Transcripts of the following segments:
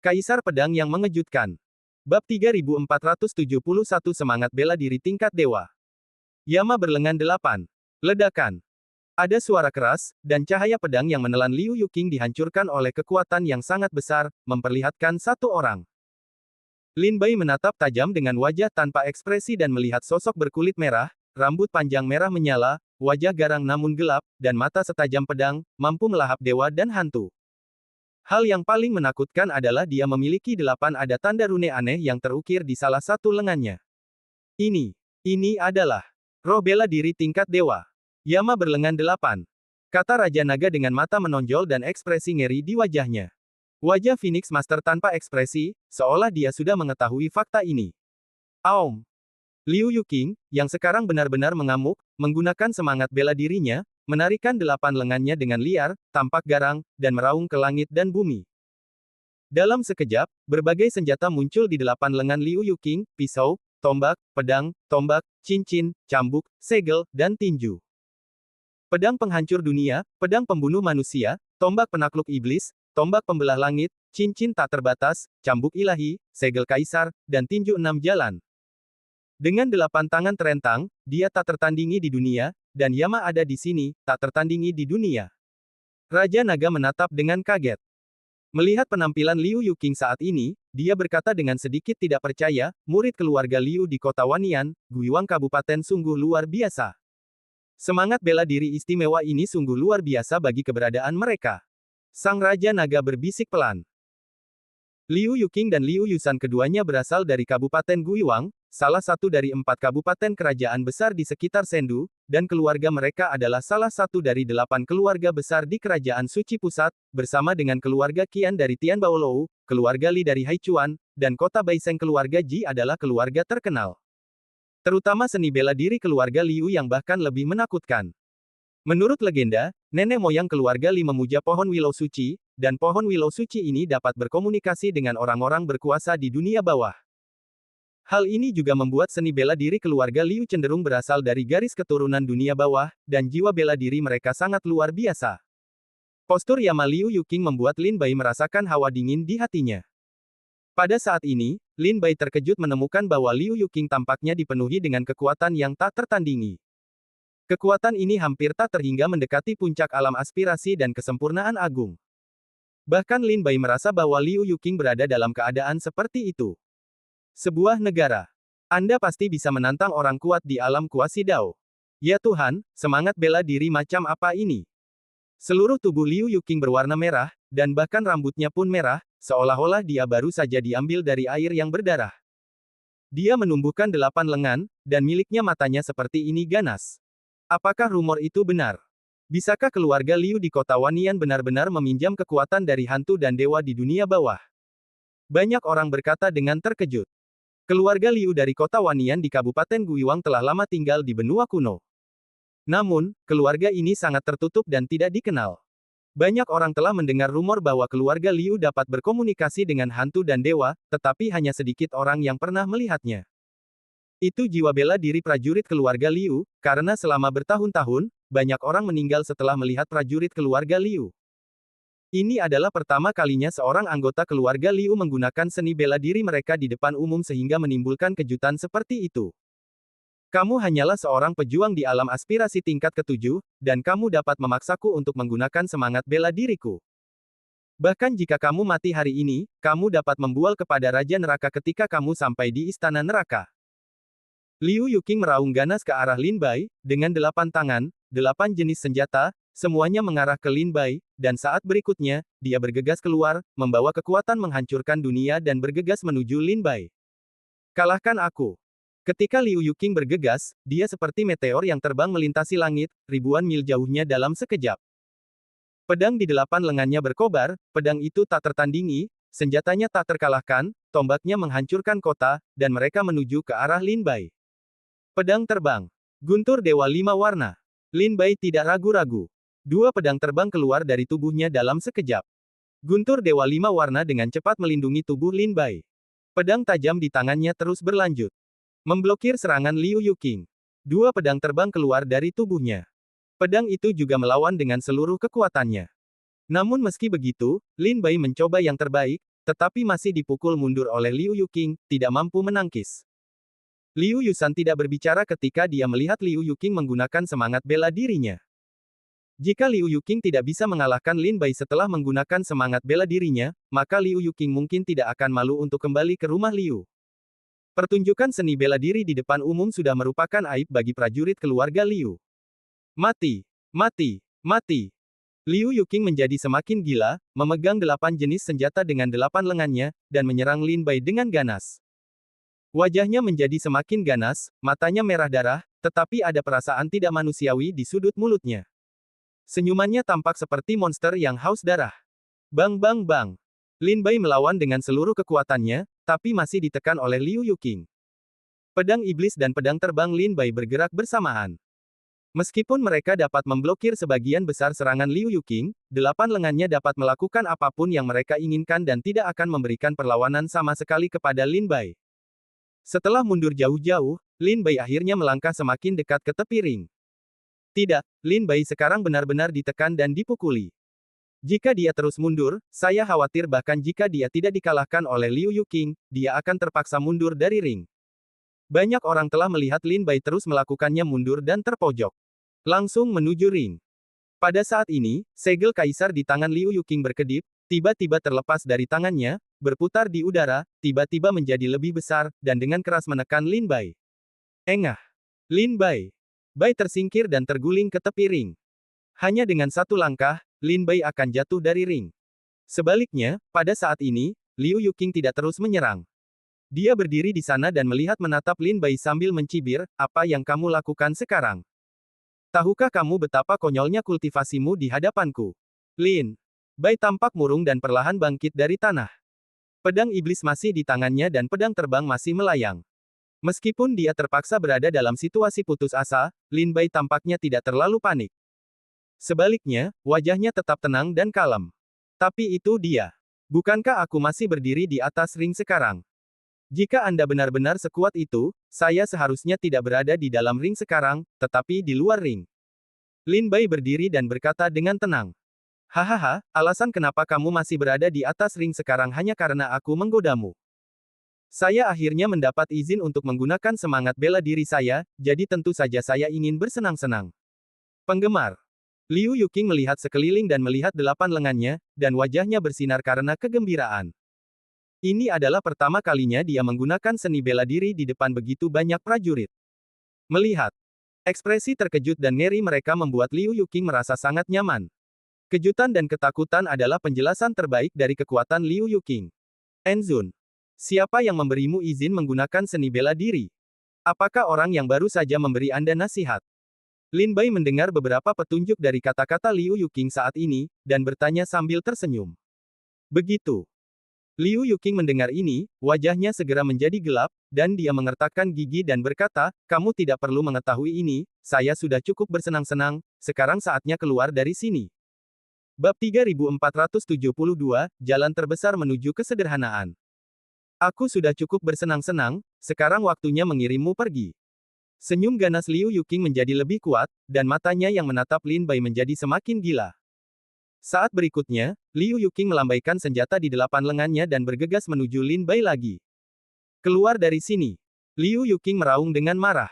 Kaisar Pedang yang Mengejutkan. Bab 3471 Semangat Bela Diri Tingkat Dewa. Yama berlengan 8. Ledakan. Ada suara keras, dan cahaya pedang yang menelan Liu Yuqing dihancurkan oleh kekuatan yang sangat besar, memperlihatkan satu orang. Lin Bai menatap tajam dengan wajah tanpa ekspresi dan melihat sosok berkulit merah, rambut panjang merah menyala, wajah garang namun gelap, dan mata setajam pedang, mampu melahap dewa dan hantu. Hal yang paling menakutkan adalah dia memiliki 8 ada tanda rune aneh yang terukir di salah satu lengannya. Ini adalah roh bela diri tingkat dewa. Yama berlengan 8. Kata Raja Naga dengan mata menonjol dan ekspresi ngeri di wajahnya. Wajah Phoenix Master tanpa ekspresi, seolah dia sudah mengetahui fakta ini. Aum. Liu Yuqing, yang sekarang benar-benar mengamuk, menggunakan semangat bela dirinya, menarikan 8 lengannya dengan liar, tampak garang, dan meraung ke langit dan bumi. Dalam sekejap, berbagai senjata muncul di 8 lengan Liu Yuqing, pisau, tombak, pedang, tombak, cincin, cambuk, segel, dan tinju. Pedang penghancur dunia, pedang pembunuh manusia, tombak penakluk iblis, tombak pembelah langit, cincin tak terbatas, cambuk ilahi, segel kaisar, dan tinju 6 jalan. Dengan 8 tangan terentang, dia tak tertandingi di dunia, dan Yama ada di sini, tak tertandingi di dunia. Raja Naga menatap dengan kaget. Melihat penampilan Liu Yuqing saat ini, dia berkata dengan sedikit tidak percaya, murid keluarga Liu di kota Wanian, Guiwang Kabupaten sungguh luar biasa. Semangat bela diri istimewa ini sungguh luar biasa bagi keberadaan mereka. Sang Raja Naga berbisik pelan. Liu Yuqing dan Liu Yusan keduanya berasal dari Kabupaten Guiwang, salah satu dari 4 kabupaten kerajaan besar di sekitar Sendu, dan keluarga mereka adalah salah satu dari 8 keluarga besar di Kerajaan Suci Pusat, bersama dengan keluarga Qian dari Tianbaolou, keluarga Li dari Haichuan, dan kota Baiseng keluarga Ji adalah keluarga terkenal. Terutama seni bela diri keluarga Liu yang bahkan lebih menakutkan. Menurut legenda, nenek moyang keluarga Li memuja pohon Willow Suci, dan pohon Willow Suci ini dapat berkomunikasi dengan orang-orang berkuasa di dunia bawah. Hal ini juga membuat seni bela diri keluarga Liu cenderung berasal dari garis keturunan dunia bawah, dan jiwa bela diri mereka sangat luar biasa. Postur Yama Liu Yuqing membuat Lin Bai merasakan hawa dingin di hatinya. Pada saat ini, Lin Bai terkejut menemukan bahwa Liu Yuqing tampaknya dipenuhi dengan kekuatan yang tak tertandingi. Kekuatan ini hampir tak terhingga mendekati puncak alam aspirasi dan kesempurnaan agung. Bahkan Lin Bai merasa bahwa Liu Yuqing berada dalam keadaan seperti itu. Sebuah negara. Anda pasti bisa menantang orang kuat di alam kuasi Dao. Ya Tuhan, semangat bela diri macam apa ini? Seluruh tubuh Liu Yuqing berwarna merah, dan bahkan rambutnya pun merah, seolah-olah dia baru saja diambil dari air yang berdarah. Dia menumbuhkan 8 lengan, dan miliknya matanya seperti ini ganas. Apakah rumor itu benar? Bisakah keluarga Liu di kota Wanian benar-benar meminjam kekuatan dari hantu dan dewa di dunia bawah? Banyak orang berkata dengan terkejut. Keluarga Liu dari kota Wanian di Kabupaten Guiwang telah lama tinggal di benua kuno. Namun, keluarga ini sangat tertutup dan tidak dikenal. Banyak orang telah mendengar rumor bahwa keluarga Liu dapat berkomunikasi dengan hantu dan dewa, tetapi hanya sedikit orang yang pernah melihatnya. Itu jiwa bela diri prajurit keluarga Liu, karena selama bertahun-tahun, banyak orang meninggal setelah melihat prajurit keluarga Liu. Ini adalah pertama kalinya seorang anggota keluarga Liu menggunakan seni bela diri mereka di depan umum sehingga menimbulkan kejutan seperti itu. Kamu hanyalah seorang pejuang di alam aspirasi tingkat ke-7, dan kamu dapat memaksaku untuk menggunakan semangat bela diriku. Bahkan jika kamu mati hari ini, kamu dapat membual kepada Raja Neraka ketika kamu sampai di Istana Neraka. Liu Yuqing meraung ganas ke arah Lin Bai, dengan 8 tangan, 8 jenis senjata, semuanya mengarah ke Lin Bai, dan saat berikutnya, dia bergegas keluar, membawa kekuatan menghancurkan dunia dan bergegas menuju Lin Bai. Kalahkan aku. Ketika Liu Yuqing bergegas, dia seperti meteor yang terbang melintasi langit, ribuan mil jauhnya dalam sekejap. Pedang di 8 lengannya berkobar, pedang itu tak tertandingi, senjatanya tak terkalahkan, tombaknya menghancurkan kota, dan mereka menuju ke arah Lin Bai. Pedang terbang. Guntur Dewa 5 warna. Lin Bai tidak ragu-ragu. 2 pedang terbang keluar dari tubuhnya dalam sekejap. Guntur Dewa 5 warna dengan cepat melindungi tubuh Lin Bai. Pedang tajam di tangannya terus berlanjut. Memblokir serangan Liu Yuqing. 2 pedang terbang keluar dari tubuhnya. Pedang itu juga melawan dengan seluruh kekuatannya. Namun meski begitu, Lin Bai mencoba yang terbaik, tetapi masih dipukul mundur oleh Liu Yuqing, tidak mampu menangkis. Liu Yusan tidak berbicara ketika dia melihat Liu Yuqing menggunakan semangat bela dirinya. Jika Liu Yuqing tidak bisa mengalahkan Lin Bai setelah menggunakan semangat bela dirinya, maka Liu Yuqing mungkin tidak akan malu untuk kembali ke rumah Liu. Pertunjukan seni bela diri di depan umum sudah merupakan aib bagi prajurit keluarga Liu. Mati! Mati! Mati! Liu Yuqing menjadi semakin gila, memegang 8 jenis senjata dengan 8 lengannya, dan menyerang Lin Bai dengan ganas. Wajahnya menjadi semakin ganas, matanya merah darah, tetapi ada perasaan tidak manusiawi di sudut mulutnya. Senyumannya tampak seperti monster yang haus darah. Bang bang bang. Lin Bai melawan dengan seluruh kekuatannya, tapi masih ditekan oleh Liu Yuqing. Pedang iblis dan pedang terbang Lin Bai bergerak bersamaan. Meskipun mereka dapat memblokir sebagian besar serangan Liu Yuqing, 8 lengannya dapat melakukan apapun yang mereka inginkan dan tidak akan memberikan perlawanan sama sekali kepada Lin Bai. Setelah mundur jauh-jauh, Lin Bai akhirnya melangkah semakin dekat ke tepi ring. Tidak, Lin Bai sekarang benar-benar ditekan dan dipukuli. Jika dia terus mundur, saya khawatir bahkan jika dia tidak dikalahkan oleh Liu Yuqing, dia akan terpaksa mundur dari ring. Banyak orang telah melihat Lin Bai terus melakukannya mundur dan terpojok. Langsung menuju ring. Pada saat ini, segel kaisar di tangan Liu Yuqing berkedip, tiba-tiba terlepas dari tangannya, berputar di udara, tiba-tiba menjadi lebih besar, dan dengan keras menekan Lin Bai. Engah! Lin Bai! Bai tersingkir dan terguling ke tepi ring. Hanya dengan satu langkah, Lin Bai akan jatuh dari ring. Sebaliknya, pada saat ini, Liu Yuqing tidak terus menyerang. Dia berdiri di sana dan melihat menatap Lin Bai sambil mencibir, apa yang kamu lakukan sekarang? Tahukah kamu betapa konyolnya kultivasimu di hadapanku? Lin Bai tampak murung dan perlahan bangkit dari tanah. Pedang iblis masih di tangannya dan pedang terbang masih melayang. Meskipun dia terpaksa berada dalam situasi putus asa, Lin Bai tampaknya tidak terlalu panik. Sebaliknya, wajahnya tetap tenang dan kalem. Tapi itu dia. Bukankah aku masih berdiri di atas ring sekarang? Jika Anda benar-benar sekuat itu, saya seharusnya tidak berada di dalam ring sekarang, tetapi di luar ring. Lin Bai berdiri dan berkata dengan tenang. Hahaha, alasan kenapa kamu masih berada di atas ring sekarang hanya karena aku menggodamu. Saya akhirnya mendapat izin untuk menggunakan semangat bela diri saya, jadi tentu saja saya ingin bersenang-senang. Penggemar. Liu Yuqing melihat sekeliling dan melihat 8 lengannya, dan wajahnya bersinar karena kegembiraan. Ini adalah pertama kalinya dia menggunakan seni bela diri di depan begitu banyak prajurit. Melihat ekspresi terkejut dan ngeri mereka membuat Liu Yuqing merasa sangat nyaman. Kejutan dan ketakutan adalah penjelasan terbaik dari kekuatan Liu Yuqing. Enzun. Siapa yang memberimu izin menggunakan seni bela diri? Apakah orang yang baru saja memberi Anda nasihat? Lin Bai mendengar beberapa petunjuk dari kata-kata Liu Yuqing saat ini, dan bertanya sambil tersenyum. Begitu. Liu Yuqing mendengar ini, wajahnya segera menjadi gelap, dan dia mengertakkan gigi dan berkata, kamu tidak perlu mengetahui ini, saya sudah cukup bersenang-senang, sekarang saatnya keluar dari sini. Bab 3472, Jalan Terbesar Menuju Kesederhanaan. Aku sudah cukup bersenang-senang, sekarang waktunya mengirimmu pergi. Senyum ganas Liu Yuqing menjadi lebih kuat, dan matanya yang menatap Lin Bai menjadi semakin gila. Saat berikutnya, Liu Yuqing melambaikan senjata di 8 lengannya dan bergegas menuju Lin Bai lagi. Keluar dari sini. Liu Yuqing meraung dengan marah.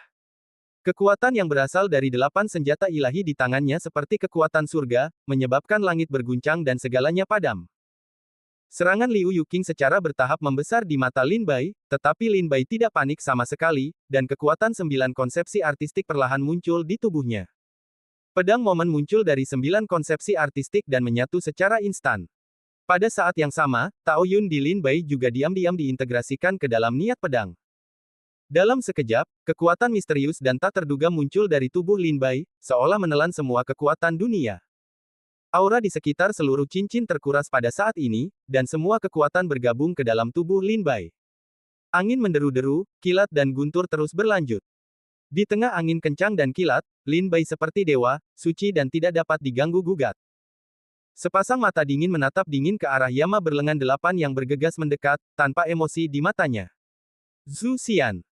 Kekuatan yang berasal dari 8 senjata ilahi di tangannya seperti kekuatan surga, menyebabkan langit berguncang dan segalanya padam. Serangan Liu Yuqing secara bertahap membesar di mata Lin Bai, tetapi Lin Bai tidak panik sama sekali, dan kekuatan 9 konsepsi artistik perlahan muncul di tubuhnya. Pedang momen muncul dari 9 konsepsi artistik dan menyatu secara instan. Pada saat yang sama, Tao Yun di Lin Bai juga diam-diam diintegrasikan ke dalam niat pedang. Dalam sekejap, kekuatan misterius dan tak terduga muncul dari tubuh Lin Bai, seolah menelan semua kekuatan dunia. Aura di sekitar seluruh cincin terkuras pada saat ini, dan semua kekuatan bergabung ke dalam tubuh Lin Bai. Angin menderu-deru, kilat dan guntur terus berlanjut. Di tengah angin kencang dan kilat, Lin Bai seperti dewa, suci dan tidak dapat diganggu-gugat. Sepasang mata dingin menatap dingin ke arah Yama berlengan 8 yang bergegas mendekat, tanpa emosi di matanya. Zhu Xian.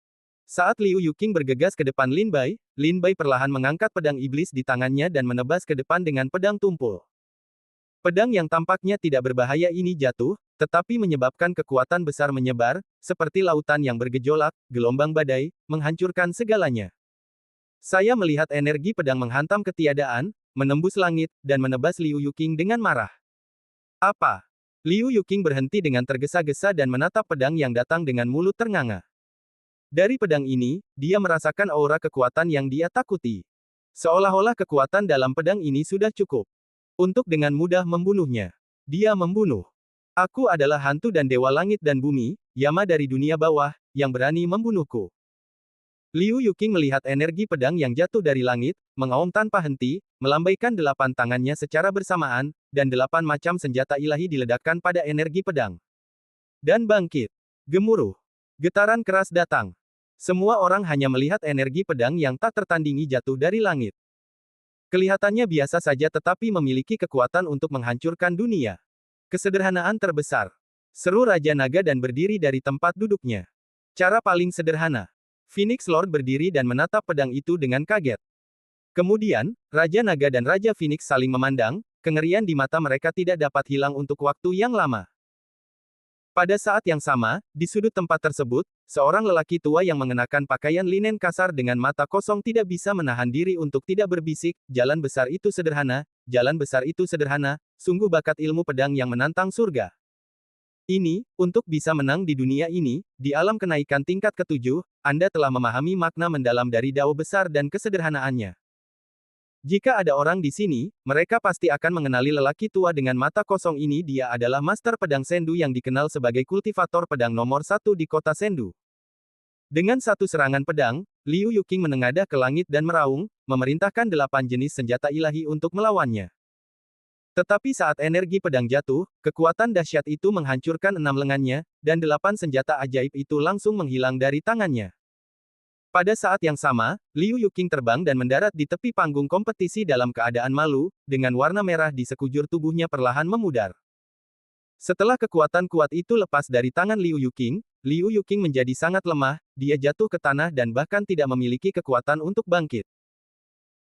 Saat Liu Yuqing bergegas ke depan Lin Bai perlahan mengangkat pedang iblis di tangannya dan menebas ke depan dengan pedang tumpul. Pedang yang tampaknya tidak berbahaya ini jatuh, tetapi menyebabkan kekuatan besar menyebar, seperti lautan yang bergejolak, gelombang badai, menghancurkan segalanya. Saya melihat energi pedang menghantam ketiadaan, menembus langit, dan menebas Liu Yuqing dengan marah. Apa? Liu Yuqing berhenti dengan tergesa-gesa dan menatap pedang yang datang dengan mulut ternganga. Dari pedang ini, dia merasakan aura kekuatan yang dia takuti. Seolah-olah kekuatan dalam pedang ini sudah cukup untuk dengan mudah membunuhnya. Dia membunuh. Aku adalah hantu dan dewa langit dan bumi, Yama dari dunia bawah, yang berani membunuhku. Liu Yuqing melihat energi pedang yang jatuh dari langit, mengaum tanpa henti, melambaikan 8 tangannya secara bersamaan, dan 8 macam senjata ilahi diledakkan pada energi pedang. Dan bangkit. Gemuruh. Getaran keras datang. Semua orang hanya melihat energi pedang yang tak tertandingi jatuh dari langit. Kelihatannya biasa saja tetapi memiliki kekuatan untuk menghancurkan dunia. Kesederhanaan terbesar. Seru Raja Naga dan berdiri dari tempat duduknya. Cara paling sederhana. Phoenix Lord berdiri dan menatap pedang itu dengan kaget. Kemudian, Raja Naga dan Raja Phoenix saling memandang, kengerian di mata mereka tidak dapat hilang untuk waktu yang lama. Pada saat yang sama, di sudut tempat tersebut, seorang lelaki tua yang mengenakan pakaian linen kasar dengan mata kosong tidak bisa menahan diri untuk tidak berbisik, jalan besar itu sederhana, sungguh bakat ilmu pedang yang menantang surga. Ini, untuk bisa menang di dunia ini, di alam kenaikan tingkat ke-7, Anda telah memahami makna mendalam dari dao besar dan kesederhanaannya. Jika ada orang di sini, mereka pasti akan mengenali lelaki tua dengan mata kosong ini. Dia adalah Master Pedang Sendu yang dikenal sebagai kultivator pedang nomor 1 di kota Sendu. Dengan satu serangan pedang, Liu Yuqing menengadah ke langit dan meraung, memerintahkan 8 jenis senjata ilahi untuk melawannya. Tetapi saat energi pedang jatuh, kekuatan dahsyat itu menghancurkan 6 lengannya, dan 8 senjata ajaib itu langsung menghilang dari tangannya. Pada saat yang sama, Liu Yuqing terbang dan mendarat di tepi panggung kompetisi dalam keadaan malu, dengan warna merah di sekujur tubuhnya perlahan memudar. Setelah kekuatan kuat itu lepas dari tangan Liu Yuqing menjadi sangat lemah, dia jatuh ke tanah dan bahkan tidak memiliki kekuatan untuk bangkit.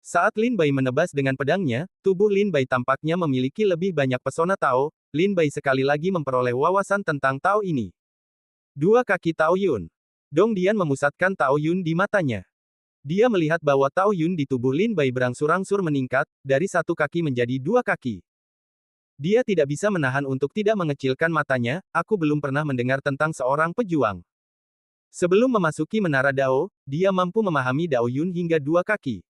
Saat Lin Bai menebas dengan pedangnya, tubuh Lin Bai tampaknya memiliki lebih banyak pesona Tao. Lin Bai sekali lagi memperoleh wawasan tentang Tao ini. Dua kaki Tao Yun. Dong Dian memusatkan Tao Yun di matanya. Dia melihat bahwa Tao Yun di tubuh Lin Bai berangsur-angsur meningkat, dari 1 kaki menjadi 2 kaki. Dia tidak bisa menahan untuk tidak mengecilkan matanya. Aku belum pernah mendengar tentang seorang pejuang. Sebelum memasuki Menara Dao, dia mampu memahami Dao Yun hingga 2 kaki.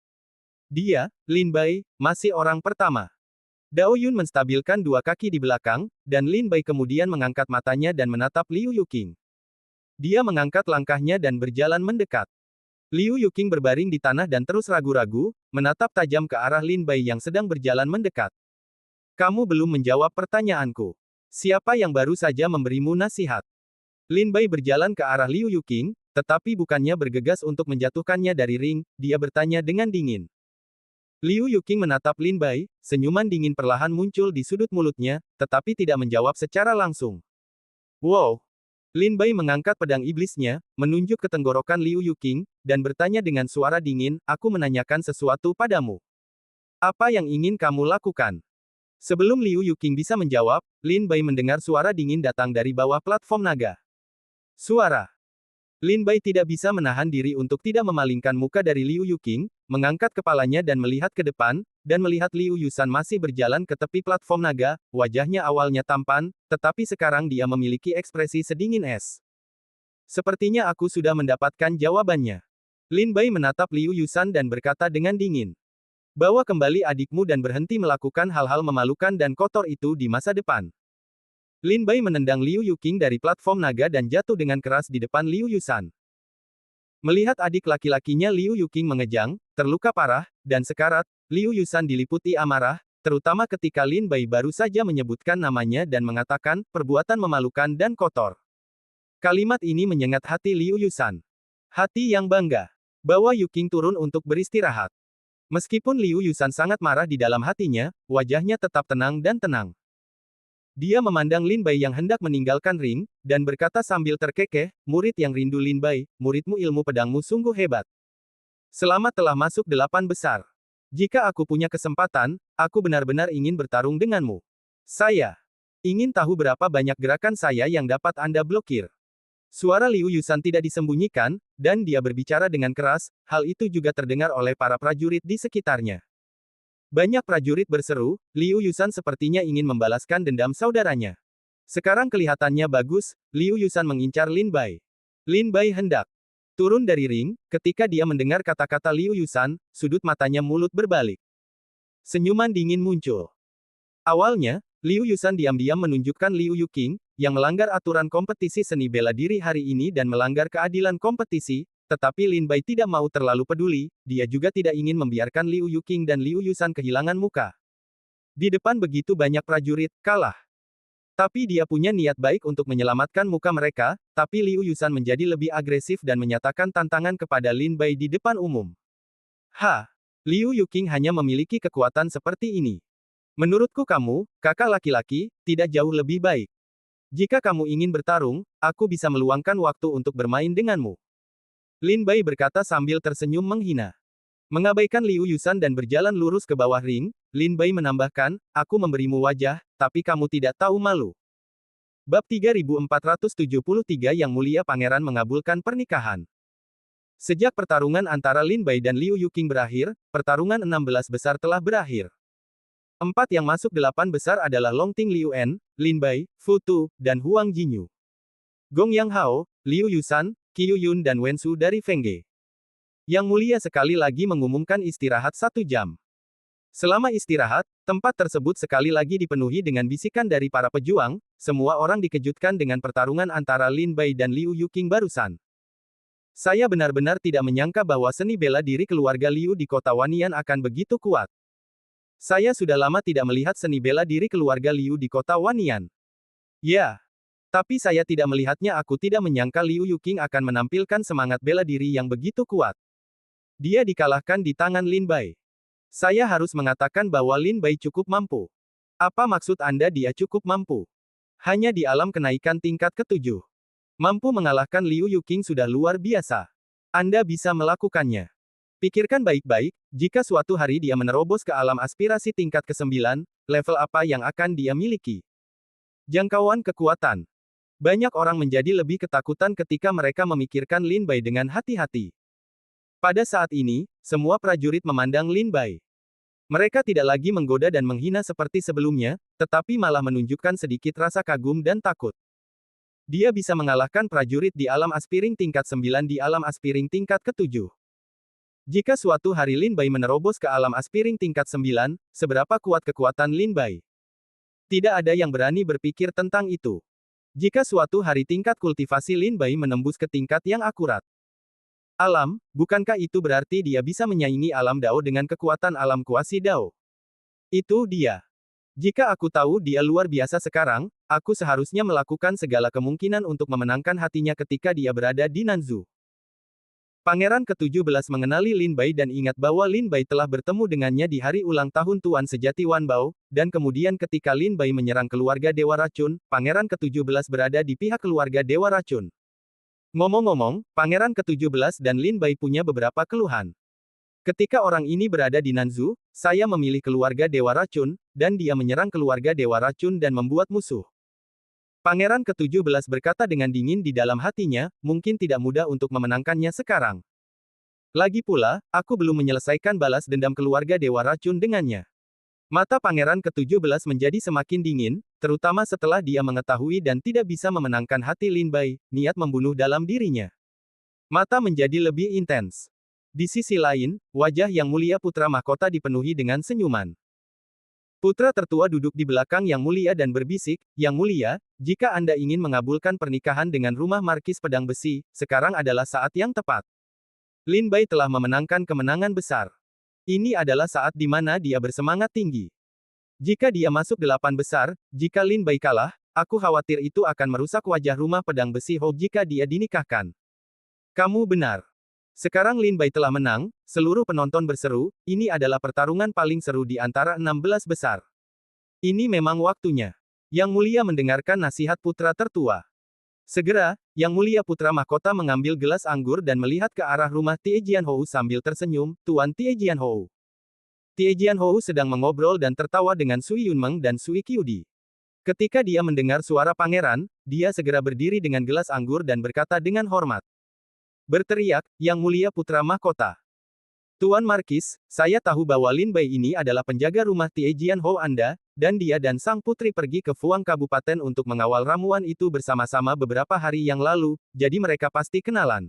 Dia, Lin Bai, masih orang pertama. Dao Yun menstabilkan 2 kaki di belakang, dan Lin Bai kemudian mengangkat matanya dan menatap Liu Yuqing. Dia mengangkat langkahnya dan berjalan mendekat. Liu Yuqing berbaring di tanah dan terus ragu-ragu, menatap tajam ke arah Lin Bai yang sedang berjalan mendekat. Kamu belum menjawab pertanyaanku. Siapa yang baru saja memberimu nasihat? Lin Bai berjalan ke arah Liu Yuqing, tetapi bukannya bergegas untuk menjatuhkannya dari ring, dia bertanya dengan dingin. Liu Yuqing menatap Lin Bai, senyuman dingin perlahan muncul di sudut mulutnya, tetapi tidak menjawab secara langsung. Wow! Lin Bai mengangkat pedang iblisnya, menunjuk ke tenggorokan Liu Yuqing, dan bertanya dengan suara dingin, aku menanyakan sesuatu padamu. Apa yang ingin kamu lakukan? Sebelum Liu Yuqing bisa menjawab, Lin Bai mendengar suara dingin datang dari bawah platform naga. Suara. Lin Bai tidak bisa menahan diri untuk tidak memalingkan muka dari Liu Yuqing, mengangkat kepalanya dan melihat ke depan, dan melihat Liu Yusan masih berjalan ke tepi platform naga, wajahnya awalnya tampan, tetapi sekarang dia memiliki ekspresi sedingin es. Sepertinya aku sudah mendapatkan jawabannya. Lin Bai menatap Liu Yusan dan berkata dengan dingin. Bawa kembali adikmu dan berhenti melakukan hal-hal memalukan dan kotor itu di masa depan. Lin Bai menendang Liu Yuqing dari platform naga dan jatuh dengan keras di depan Liu Yusan. Melihat adik laki-lakinya Liu Yuqing mengejang, terluka parah, dan sekarat, Liu Yusan diliputi amarah, terutama ketika Lin Bai baru saja menyebutkan namanya dan mengatakan, perbuatan memalukan dan kotor. Kalimat ini menyengat hati Liu Yusan. Hati yang bangga. Bawa Yuqing turun untuk beristirahat. Meskipun Liu Yusan sangat marah di dalam hatinya, wajahnya tetap tenang dan tenang. Dia memandang Lin Bai yang hendak meninggalkan ring, dan berkata sambil terkekeh, murid yang rindu Lin Bai, muridmu ilmu pedangmu sungguh hebat. Selamat telah masuk 8 besar. Jika aku punya kesempatan, aku benar-benar ingin bertarung denganmu. Saya ingin tahu berapa banyak gerakan saya yang dapat Anda blokir. Suara Liu Yusan tidak disembunyikan, dan dia berbicara dengan keras, hal itu juga terdengar oleh para prajurit di sekitarnya. Banyak prajurit berseru, Liu Yusan sepertinya ingin membalaskan dendam saudaranya. Sekarang kelihatannya bagus, Liu Yusan mengincar Lin Bai. Lin Bai hendak turun dari ring, ketika dia mendengar kata-kata Liu Yusan, sudut matanya mulut berbalik. Senyuman dingin muncul. Awalnya, Liu Yusan diam-diam menunjukkan Liu Yuqing, yang melanggar aturan kompetisi seni bela diri hari ini dan melanggar keadilan kompetisi, tetapi Lin Bai tidak mau terlalu peduli, dia juga tidak ingin membiarkan Liu Yuqing dan Liu Yusan kehilangan muka. Di depan begitu banyak prajurit, kalah. Tapi dia punya niat baik untuk menyelamatkan muka mereka, tapi Liu Yusan menjadi lebih agresif dan menyatakan tantangan kepada Lin Bai di depan umum. Liu Yuqing hanya memiliki kekuatan seperti ini. Menurutku kamu, kakak laki-laki, tidak jauh lebih baik. Jika kamu ingin bertarung, aku bisa meluangkan waktu untuk bermain denganmu. Lin Bai berkata sambil tersenyum menghina. Mengabaikan Liu Yusan dan berjalan lurus ke bawah ring, Lin Bai menambahkan, aku memberimu wajah, tapi kamu tidak tahu malu. Bab 3473 Yang Mulia Pangeran mengabulkan pernikahan. Sejak pertarungan antara Lin Bai dan Liu Yuqing berakhir, pertarungan 16 besar telah berakhir. 4 yang masuk 8 besar adalah Longting Liu En, Lin Bai, Fu Tu, dan Huang Jinyu. Gong Yang Hao, Liu Yusan, Qiu Yun dan Wen Su dari Fengge. Yang Mulia sekali lagi mengumumkan istirahat 1 jam. Selama istirahat, tempat tersebut sekali lagi dipenuhi dengan bisikan dari para pejuang, semua orang dikejutkan dengan pertarungan antara Lin Bai dan Liu Yuqing barusan. Saya benar-benar tidak menyangka bahwa seni bela diri keluarga Liu di kota Wanian akan begitu kuat. Saya sudah lama tidak melihat seni bela diri keluarga Liu di kota Wanian. Ya. Tapi saya tidak melihatnya. Aku tidak menyangka Liu Yuqing akan menampilkan semangat bela diri yang begitu kuat. Dia dikalahkan di tangan Lin Bai. Saya harus mengatakan bahwa Lin Bai cukup mampu. Apa maksud Anda dia cukup mampu? Hanya di alam kenaikan tingkat ke-7. Mampu mengalahkan Liu Yuqing sudah luar biasa. Anda bisa melakukannya. Pikirkan baik-baik, jika suatu hari dia menerobos ke alam aspirasi tingkat ke-9, level apa yang akan dia miliki? Jangkauan kekuatan. Banyak orang menjadi lebih ketakutan ketika mereka memikirkan Lin Bai dengan hati-hati. Pada saat ini, semua prajurit memandang Lin Bai. Mereka tidak lagi menggoda dan menghina seperti sebelumnya, tetapi malah menunjukkan sedikit rasa kagum dan takut. Dia bisa mengalahkan prajurit di alam aspiring tingkat 9 di alam aspiring tingkat ke-7. Jika suatu hari Lin Bai menerobos ke alam aspiring tingkat 9, seberapa kuat kekuatan Lin Bai? Tidak ada yang berani berpikir tentang itu. Jika suatu hari tingkat kultivasi Lin Bai menembus ke tingkat yang akurat. Alam, bukankah itu berarti dia bisa menyaingi alam Dao dengan kekuatan alam kuasi Dao? Itu dia. Jika aku tahu dia luar biasa sekarang, aku seharusnya melakukan segala kemungkinan untuk memenangkan hatinya ketika dia berada di Nanzhou. Pangeran ke-17 mengenali Lin Bai dan ingat bahwa Lin Bai telah bertemu dengannya di hari ulang tahun Tuan Sejati Wan Bao, dan kemudian ketika Lin Bai menyerang keluarga Dewa Racun, Pangeran ke-17 berada di pihak keluarga Dewa Racun. Ngomong-ngomong, Pangeran ke-17 dan Lin Bai punya beberapa keluhan. Ketika orang ini berada di Nanzhou, saya memilih keluarga Dewa Racun, dan dia menyerang keluarga Dewa Racun dan membuat musuh. Pangeran ke-17 berkata dengan dingin di dalam hatinya, mungkin tidak mudah untuk memenangkannya sekarang. Lagi pula, aku belum menyelesaikan balas dendam keluarga Dewa Racun dengannya. Mata Pangeran ke-17 menjadi semakin dingin, terutama setelah dia mengetahui dan tidak bisa memenangkan hati Lin Bai, niat membunuh dalam dirinya. Mata menjadi lebih intens. Di sisi lain, wajah Yang Mulia Putra Mahkota dipenuhi dengan senyuman. Putra tertua duduk di belakang Yang Mulia dan berbisik, Yang Mulia, jika Anda ingin mengabulkan pernikahan dengan rumah Markis Pedang Besi, sekarang adalah saat yang tepat. Lin Bai telah memenangkan kemenangan besar. Ini adalah saat di mana dia bersemangat tinggi. Jika dia masuk 8 besar, jika Lin Bai kalah, aku khawatir itu akan merusak wajah rumah Pedang Besi Ho jika dia dinikahkan. Kamu benar. Sekarang Lin Bai telah menang, seluruh penonton berseru, ini adalah pertarungan paling seru di antara 16 besar. Ini memang waktunya. Yang Mulia mendengarkan nasihat putra tertua. Segera, Yang Mulia Putra Mahkota mengambil gelas anggur dan melihat ke arah rumah Tie Jianhou sambil tersenyum, Tuan Tie Jianhou. Tie Jianhou sedang mengobrol dan tertawa dengan Sui Yunmeng dan Sui Qiudi. Ketika dia mendengar suara pangeran, dia segera berdiri dengan gelas anggur dan berkata dengan hormat. Berteriak, Yang Mulia Putra Mahkota. Tuan Markis, saya tahu bahwa Lin Bai ini adalah penjaga rumah Tiejian Hou Anda, dan dia dan sang putri pergi ke Fuang Kabupaten untuk mengawal ramuan itu bersama-sama beberapa hari yang lalu, jadi mereka pasti kenalan.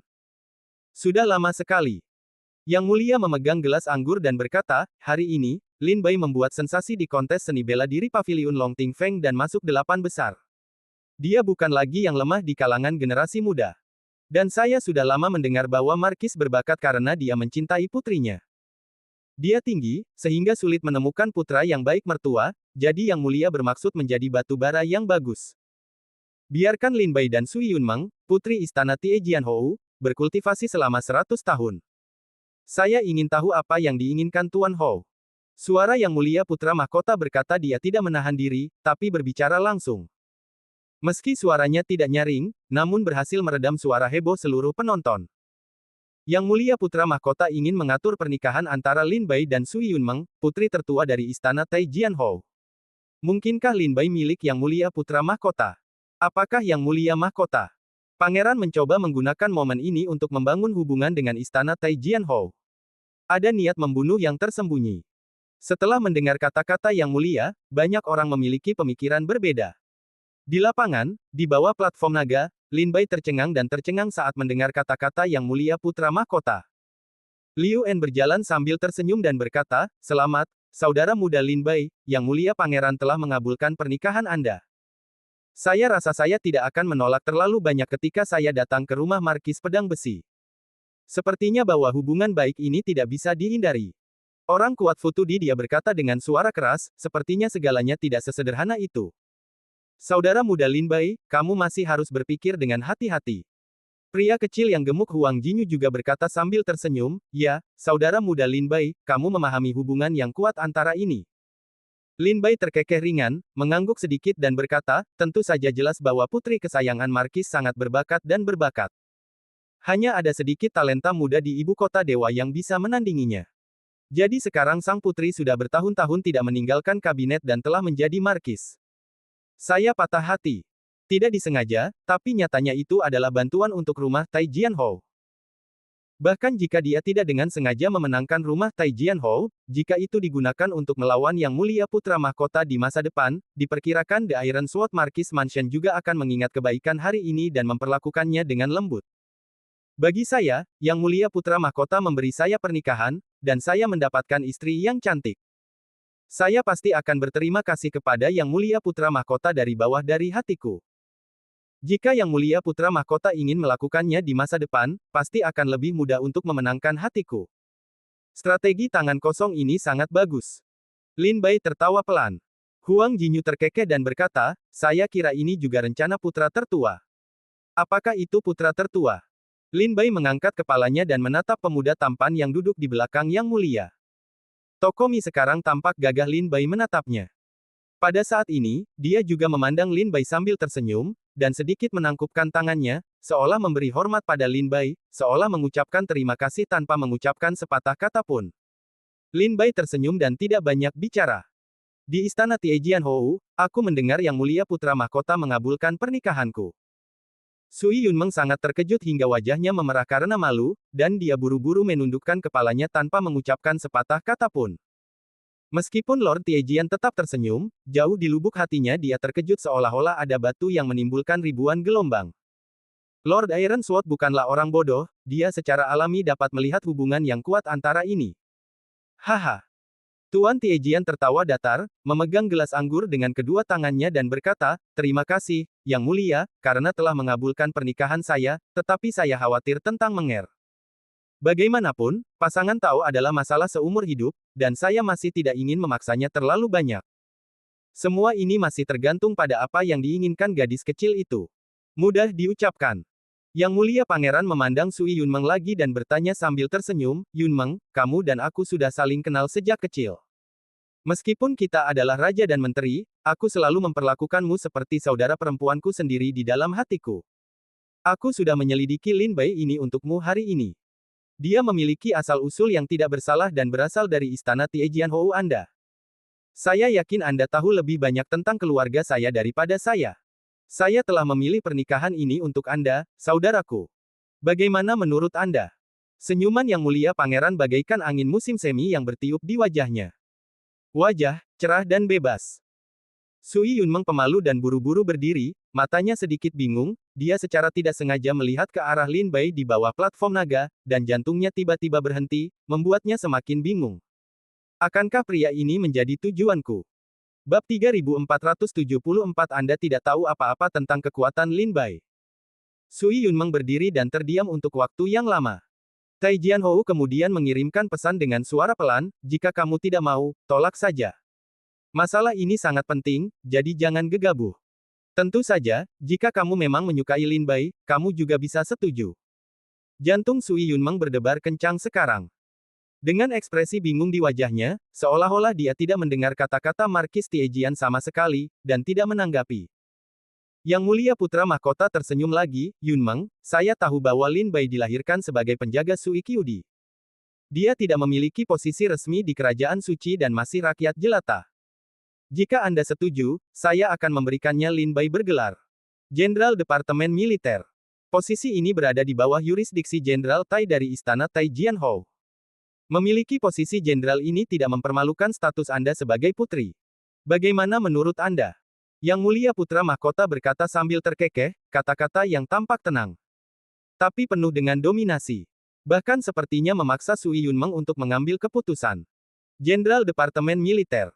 Sudah lama sekali. Yang Mulia memegang gelas anggur dan berkata, hari ini, Lin Bai membuat sensasi di kontes seni bela diri Paviliun Longting Feng dan masuk 8 besar. Dia bukan lagi yang lemah di kalangan generasi muda. Dan saya sudah lama mendengar bahwa Markis berbakat karena dia mencintai putrinya. Dia tinggi, sehingga sulit menemukan putra yang baik mertua, jadi Yang Mulia bermaksud menjadi batu bara yang bagus. Biarkan Lin Bai dan Sui Yunmeng, putri istana Tiejian Hou, berkultivasi selama 100 tahun. Saya ingin tahu apa yang diinginkan Tuan Hou. Suara Yang Mulia Putra Mahkota berkata dia tidak menahan diri, tapi berbicara langsung. Meski suaranya tidak nyaring, namun berhasil meredam suara heboh seluruh penonton. Yang Mulia Putra Mahkota ingin mengatur pernikahan antara Lin Bai dan Sui Yunmeng, putri tertua dari istana Taijian Hou. Mungkinkah Lin Bai milik Yang Mulia Putra Mahkota? Apakah Yang Mulia Mahkota? Pangeran mencoba menggunakan momen ini untuk membangun hubungan dengan istana Taijian Hou. Ada niat membunuh yang tersembunyi. Setelah mendengar kata-kata Yang Mulia, banyak orang memiliki pemikiran berbeda. Di lapangan, di bawah platform naga, Lin Bai tercengang dan tercengang saat mendengar kata-kata Yang Mulia Putra Mahkota. Liu En berjalan sambil tersenyum dan berkata, selamat, saudara muda Lin Bai, Yang Mulia Pangeran telah mengabulkan pernikahan Anda. Saya rasa saya tidak akan menolak terlalu banyak ketika saya datang ke rumah Markis Pedang Besi. Sepertinya bahwa hubungan baik ini tidak bisa dihindari. Orang kuat Futudi dia berkata dengan suara keras, sepertinya segalanya tidak sesederhana itu. Saudara muda Lin Bai, kamu masih harus berpikir dengan hati-hati. Pria kecil yang gemuk Huang Jinyu juga berkata sambil tersenyum, ya, saudara muda Lin Bai, kamu memahami hubungan yang kuat antara ini. Lin Bai terkekeh ringan, mengangguk sedikit dan berkata, tentu saja jelas bahwa putri kesayangan Markis sangat berbakat dan berbakat. Hanya ada sedikit talenta muda di ibu kota dewa yang bisa menandinginya. Jadi sekarang sang putri sudah bertahun-tahun tidak meninggalkan kabinet dan telah menjadi Markis. Saya patah hati. Tidak disengaja, tapi nyatanya itu adalah bantuan untuk rumah Taijian Hou. Bahkan jika dia tidak dengan sengaja memenangkan rumah Taijian Hou, jika itu digunakan untuk melawan Yang Mulia Putra Mahkota di masa depan, diperkirakan The Iron Sword Marquis Mansion juga akan mengingat kebaikan hari ini dan memperlakukannya dengan lembut. Bagi saya, Yang Mulia Putra Mahkota memberi saya pernikahan, dan saya mendapatkan istri yang cantik. Saya pasti akan berterima kasih kepada Yang Mulia Putra Mahkota dari bawah dari hatiku. Jika Yang Mulia Putra Mahkota ingin melakukannya di masa depan, pasti akan lebih mudah untuk memenangkan hatiku. Strategi tangan kosong ini sangat bagus. Lin Bai tertawa pelan. Huang Jinyu terkekeh dan berkata, saya kira ini juga rencana putra tertua. Apakah itu putra tertua? Lin Bai mengangkat kepalanya dan menatap pemuda tampan yang duduk di belakang Yang Mulia. Tokomi sekarang tampak gagah. Lin Bai menatapnya. Pada saat ini, dia juga memandang Lin Bai sambil tersenyum, dan sedikit menangkupkan tangannya, seolah memberi hormat pada Lin Bai, seolah mengucapkan terima kasih tanpa mengucapkan sepatah kata pun. Lin Bai tersenyum dan tidak banyak bicara. Di istana Tiejian Hou, aku mendengar Yang Mulia Putra Mahkota mengabulkan pernikahanku. Sui Yunmeng sangat terkejut hingga wajahnya memerah karena malu, dan dia buru-buru menundukkan kepalanya tanpa mengucapkan sepatah kata pun. Meskipun Lord Tiejian tetap tersenyum, jauh di lubuk hatinya dia terkejut seolah-olah ada batu yang menimbulkan ribuan gelombang. Lord Iron Sword bukanlah orang bodoh, dia secara alami dapat melihat hubungan yang kuat antara ini. Haha. Tuan Tiejian tertawa datar, memegang gelas anggur dengan kedua tangannya dan berkata, terima kasih, Yang Mulia, karena telah mengabulkan pernikahan saya, tetapi saya khawatir tentang Menger. Bagaimanapun, pasangan Tao adalah masalah seumur hidup, dan saya masih tidak ingin memaksanya terlalu banyak. Semua ini masih tergantung pada apa yang diinginkan gadis kecil itu. Mudah diucapkan. Yang Mulia Pangeran memandang Sui Yunmeng lagi dan bertanya sambil tersenyum, Yunmeng, kamu dan aku sudah saling kenal sejak kecil. Meskipun kita adalah raja dan menteri, aku selalu memperlakukanmu seperti saudara perempuanku sendiri di dalam hatiku. Aku sudah menyelidiki Lin Bai ini untukmu hari ini. Dia memiliki asal-usul yang tidak bersalah dan berasal dari istana Tiejian Hou Anda. Saya yakin Anda tahu lebih banyak tentang keluarga saya daripada saya. Saya telah memilih pernikahan ini untuk Anda, saudaraku. Bagaimana menurut Anda? Senyuman yang mulia pangeran bagaikan angin musim semi yang bertiup di wajahnya. Wajah, cerah dan bebas. Sui Yunmeng pemalu dan buru-buru berdiri, matanya sedikit bingung, dia secara tidak sengaja melihat ke arah Lin Bai di bawah platform naga, dan jantungnya tiba-tiba berhenti, membuatnya semakin bingung. Akankah pria ini menjadi tujuanku? Bab 3474 Anda tidak tahu apa-apa tentang kekuatan Lin Bai. Sui Yunmeng berdiri dan terdiam untuk waktu yang lama. Tai Jianhou kemudian mengirimkan pesan dengan suara pelan, jika kamu tidak mau, tolak saja. Masalah ini sangat penting, jadi jangan gegabah. Tentu saja, jika kamu memang menyukai Lin Bai, kamu juga bisa setuju. Jantung Sui Yunmeng berdebar kencang sekarang. Dengan ekspresi bingung di wajahnya, seolah-olah dia tidak mendengar kata-kata Markis Tiejian sama sekali, dan tidak menanggapi. Yang Mulia Putra Mahkota tersenyum lagi, Yunmeng, saya tahu bahwa Lin Bai dilahirkan sebagai penjaga Sui Qiudi. Dia tidak memiliki posisi resmi di Kerajaan Suci dan masih rakyat jelata. Jika Anda setuju, saya akan memberikannya Lin Bai bergelar Jenderal Departemen Militer. Posisi ini berada di bawah yurisdiksi Jenderal Tai dari Istana Tai Jianhou. Memiliki posisi jenderal ini tidak mempermalukan status Anda sebagai putri. Bagaimana menurut Anda? Yang Mulia Putra Mahkota berkata sambil terkekeh, kata-kata yang tampak tenang. Tapi penuh dengan dominasi. Bahkan sepertinya memaksa Sui Yunmeng untuk mengambil keputusan. Jenderal Departemen Militer.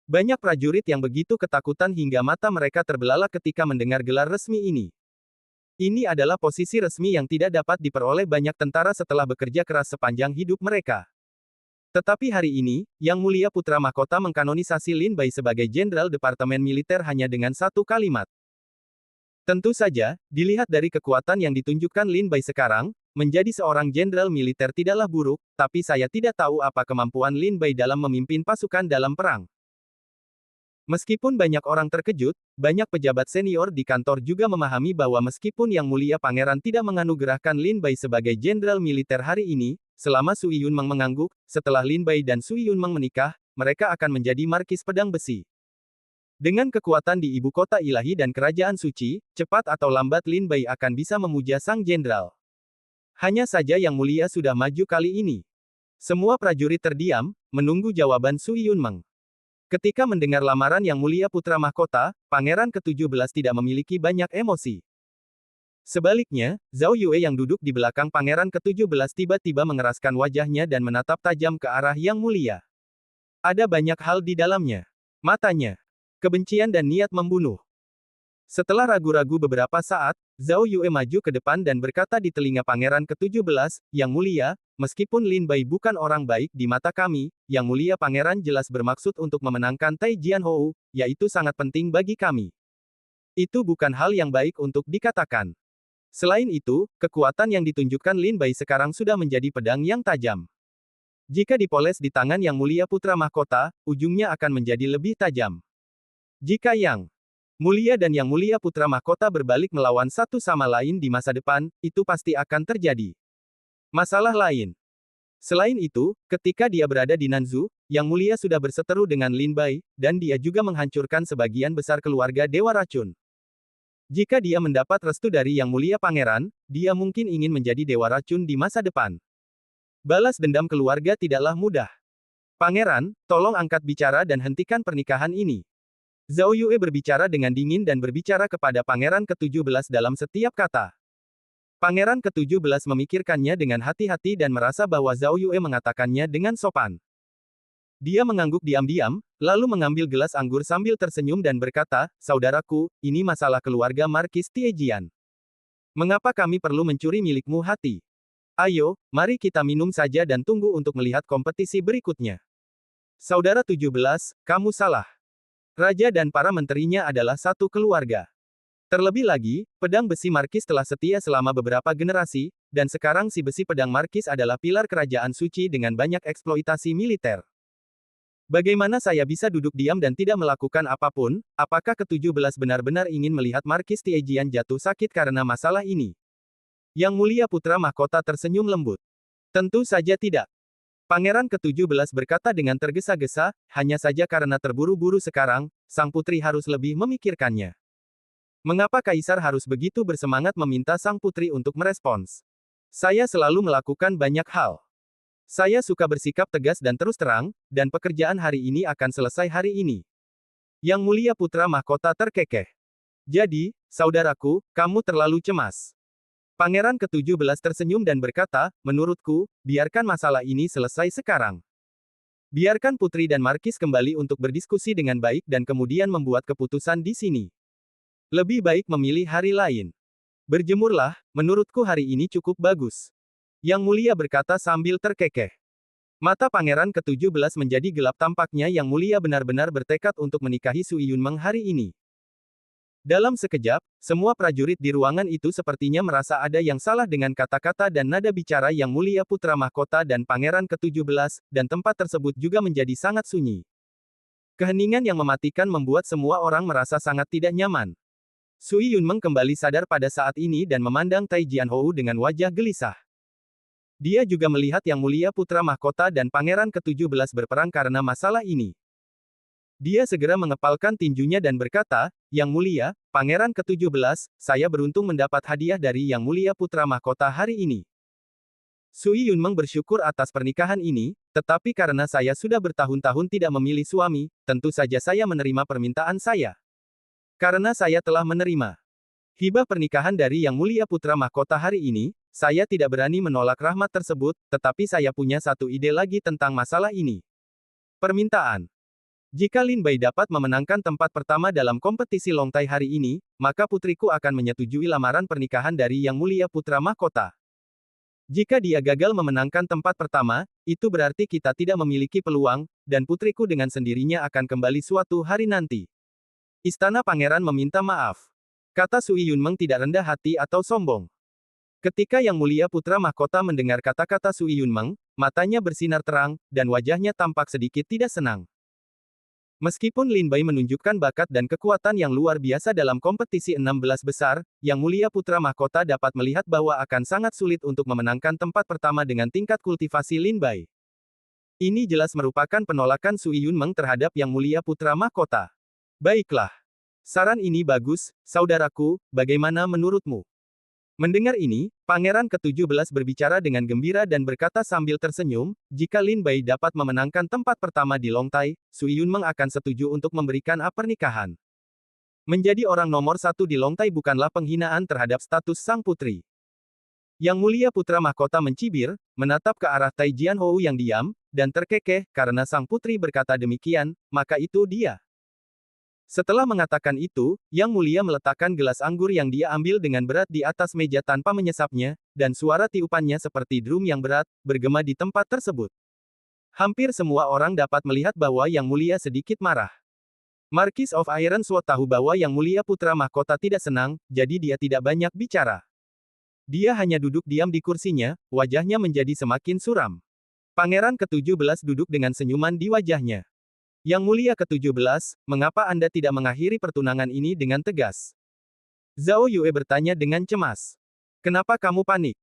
Banyak prajurit yang begitu ketakutan hingga mata mereka terbelalak ketika mendengar gelar resmi ini. Ini adalah posisi resmi yang tidak dapat diperoleh banyak tentara setelah bekerja keras sepanjang hidup mereka. Tetapi hari ini, Yang Mulia Putra Mahkota mengkanonisasi Lin Bai sebagai Jenderal Departemen Militer hanya dengan satu kalimat. Tentu saja, dilihat dari kekuatan yang ditunjukkan Lin Bai sekarang, menjadi seorang jenderal militer tidaklah buruk, tapi saya tidak tahu apa kemampuan Lin Bai dalam memimpin pasukan dalam perang. Meskipun banyak orang terkejut, banyak pejabat senior di kantor juga memahami bahwa meskipun Yang Mulia Pangeran tidak menganugerahkan Lin Bai sebagai jenderal militer hari ini, selama Sui Yunmeng mengangguk, setelah Lin Bai dan Sui Yunmeng menikah, mereka akan menjadi Markis Pedang Besi. Dengan kekuatan di ibu kota ilahi dan kerajaan suci, cepat atau lambat Lin Bai akan bisa memuja sang jenderal. Hanya saja Yang Mulia sudah maju kali ini. Semua prajurit terdiam, menunggu jawaban Sui Yunmeng. Ketika mendengar lamaran Yang Mulia Putra Mahkota, Pangeran ke-17 tidak memiliki banyak emosi. Sebaliknya, Zhao Yue yang duduk di belakang Pangeran ke-17 tiba-tiba mengeraskan wajahnya dan menatap tajam ke arah Yang Mulia. Ada banyak hal di dalamnya. Matanya. Kebencian dan niat membunuh. Setelah ragu-ragu beberapa saat, Zhao Yue maju ke depan dan berkata di telinga Pangeran ke-17, Yang Mulia, meskipun Lin Bai bukan orang baik di mata kami, Yang Mulia Pangeran jelas bermaksud untuk memenangkan Tai Jianhou, yaitu sangat penting bagi kami. Itu bukan hal yang baik untuk dikatakan. Selain itu, kekuatan yang ditunjukkan Lin Bai sekarang sudah menjadi pedang yang tajam. Jika dipoles di tangan Yang Mulia Putra Mahkota, ujungnya akan menjadi lebih tajam. Jika Yang Mulia dan Yang Mulia Putra Mahkota berbalik melawan satu sama lain di masa depan, itu pasti akan terjadi. Masalah lain. Selain itu, ketika dia berada di Nanzu, Yang Mulia sudah berseteru dengan Lin Bai, dan dia juga menghancurkan sebagian besar keluarga Dewa Racun. Jika dia mendapat restu dari Yang Mulia Pangeran, dia mungkin ingin menjadi Dewa Racun di masa depan. Balas dendam keluarga tidaklah mudah. Pangeran, tolong angkat bicara dan hentikan pernikahan ini. Zhao Yue berbicara dengan dingin dan berbicara kepada Pangeran ke-17 dalam setiap kata. Pangeran ke-17 memikirkannya dengan hati-hati dan merasa bahwa Zhao Yue mengatakannya dengan sopan. Dia mengangguk diam-diam, lalu mengambil gelas anggur sambil tersenyum dan berkata, saudaraku, ini masalah keluarga Markis Tiejian. Mengapa kami perlu mencuri milikmu hati? Ayo, mari kita minum saja dan tunggu untuk melihat kompetisi berikutnya. Saudara 17, kamu salah. Raja dan para menterinya adalah satu keluarga. Terlebih lagi, pedang besi Markis telah setia selama beberapa generasi, dan sekarang si besi pedang Markis adalah pilar kerajaan suci dengan banyak eksploitasi militer. Bagaimana saya bisa duduk diam dan tidak melakukan apapun? Apakah ke-17 benar-benar ingin melihat Markis Tiejian jatuh sakit karena masalah ini? Yang Mulia Putra Mahkota tersenyum lembut. Tentu saja tidak. Pangeran ke-17 berkata dengan tergesa-gesa, hanya saja karena terburu-buru sekarang, sang putri harus lebih memikirkannya. Mengapa Kaisar harus begitu bersemangat meminta sang putri untuk merespons? Saya selalu melakukan banyak hal. Saya suka bersikap tegas dan terus terang, dan pekerjaan hari ini akan selesai hari ini. Yang Mulia Putra Mahkota terkekeh. Jadi, saudaraku, kamu terlalu cemas. Pangeran ke-17 tersenyum dan berkata, menurutku, biarkan masalah ini selesai sekarang. Biarkan Putri dan Markis kembali untuk berdiskusi dengan baik dan kemudian membuat keputusan di sini. Lebih baik memilih hari lain. Berjemurlah, menurutku hari ini cukup bagus. Yang Mulia berkata sambil terkekeh. Mata Pangeran ke-17 menjadi gelap tampaknya Yang Mulia benar-benar bertekad untuk menikahi Sui Yunmeng hari ini. Dalam sekejap, semua prajurit di ruangan itu sepertinya merasa ada yang salah dengan kata-kata dan nada bicara Yang Mulia Putra Mahkota dan Pangeran ke-17, dan tempat tersebut juga menjadi sangat sunyi. Keheningan yang mematikan membuat semua orang merasa sangat tidak nyaman. Sui Yunmeng kembali sadar pada saat ini dan memandang Tai Jianhou dengan wajah gelisah. Dia juga melihat Yang Mulia Putra Mahkota dan Pangeran ke-17 berperang karena masalah ini. Dia segera mengepalkan tinjunya dan berkata, Yang Mulia, Pangeran ke-17, saya beruntung mendapat hadiah dari Yang Mulia Putra Mahkota hari ini. Sui Yunmeng bersyukur atas pernikahan ini, tetapi karena saya sudah bertahun-tahun tidak memilih suami, tentu saja saya menerima permintaan saya. Karena saya telah menerima hibah pernikahan dari Yang Mulia Putra Mahkota hari ini, saya tidak berani menolak rahmat tersebut, tetapi saya punya satu ide lagi tentang masalah ini. Permintaan. Jika Lin Bai dapat memenangkan tempat pertama dalam kompetisi Longtai hari ini, maka putriku akan menyetujui lamaran pernikahan dari Yang Mulia Putra Mahkota. Jika dia gagal memenangkan tempat pertama, itu berarti kita tidak memiliki peluang, dan putriku dengan sendirinya akan kembali suatu hari nanti. Istana Pangeran meminta maaf. Kata Sui Yunmeng tidak rendah hati atau sombong. Ketika Yang Mulia Putra Mahkota mendengar kata-kata Sui Yunmeng, matanya bersinar terang, dan wajahnya tampak sedikit tidak senang. Meskipun Lin Bai menunjukkan bakat dan kekuatan yang luar biasa dalam kompetisi 16 besar, Yang Mulia Putra Mahkota dapat melihat bahwa akan sangat sulit untuk memenangkan tempat pertama dengan tingkat kultivasi Lin Bai. Ini jelas merupakan penolakan Sui Yunmeng terhadap Yang Mulia Putra Mahkota. Baiklah. Saran ini bagus, saudaraku, bagaimana menurutmu? Mendengar ini, Pangeran ke-17 berbicara dengan gembira dan berkata sambil tersenyum, jika Lin Bai dapat memenangkan tempat pertama di Longtai, Sui Yunmeng akan setuju untuk memberikan pernikahan. Menjadi orang nomor satu di Longtai bukanlah penghinaan terhadap status sang putri. Yang Mulia Putra Mahkota mencibir, menatap ke arah Tai Jianhou yang diam, dan terkekeh, karena sang putri berkata demikian, maka itu dia. Setelah mengatakan itu, Yang Mulia meletakkan gelas anggur yang dia ambil dengan berat di atas meja tanpa menyesapnya, dan suara tiupannya seperti drum yang berat, bergema di tempat tersebut. Hampir semua orang dapat melihat bahwa Yang Mulia sedikit marah. Marquis of Ironsworth tahu bahwa Yang Mulia Putra Mahkota tidak senang, jadi dia tidak banyak bicara. Dia hanya duduk diam di kursinya, wajahnya menjadi semakin suram. Pangeran ke-17 duduk dengan senyuman di wajahnya. Yang Mulia ke-17, mengapa Anda tidak mengakhiri pertunangan ini dengan tegas? Zhao Yue bertanya dengan cemas. Kenapa kamu panik?